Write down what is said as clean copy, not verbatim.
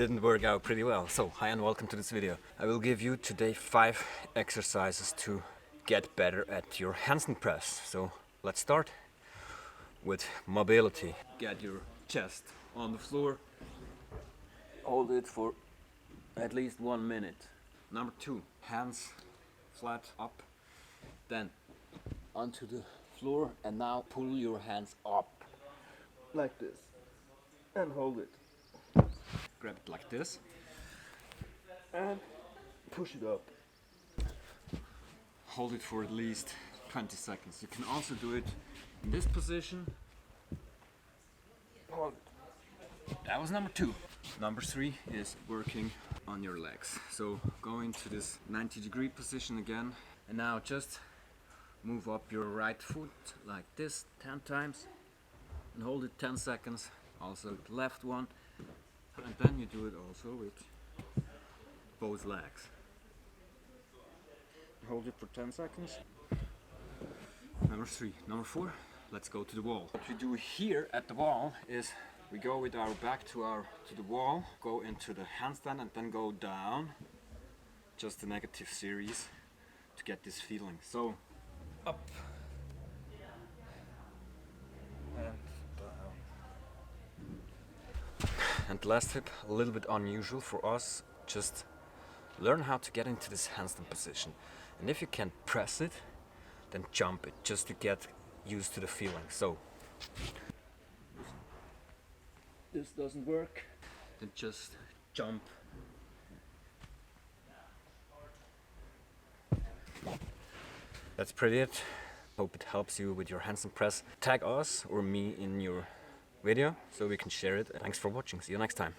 didn't work out pretty well. So hi and welcome to this video. I will give you today 5 exercises to get better at your handstand press. So let's start with mobility. Get your chest on the floor. Hold it for at least 1 minute. Number 2, hands flat up, then onto the floor, and now pull your hands up like this and hold it. Grab it like this and push it up. Hold it for at least 20 seconds. You can also do it in this position. Hold it. That was number 2. Number 3 is working on your legs. So go into this 90-degree position again, and now just move up your right foot like this 10 times and hold it 10 seconds. Also the left one, and then you do it also with both legs. Hold it for 10 seconds. Number 3. Number 4, let's go to the wall. What we do here at the wall is we go with our back to the wall, go into the handstand and then go down. Just a negative series to get this feeling. So up and down. And the last tip, a little bit unusual for us, just learn how to get into this handstand position. And if you can't press it, then jump it, just to get used to the feeling. So this doesn't work, then just jump. That's pretty it. Hope it helps you with your handstand press. Tag us or me in your video so we can share it. Thanks for watching. See you next time.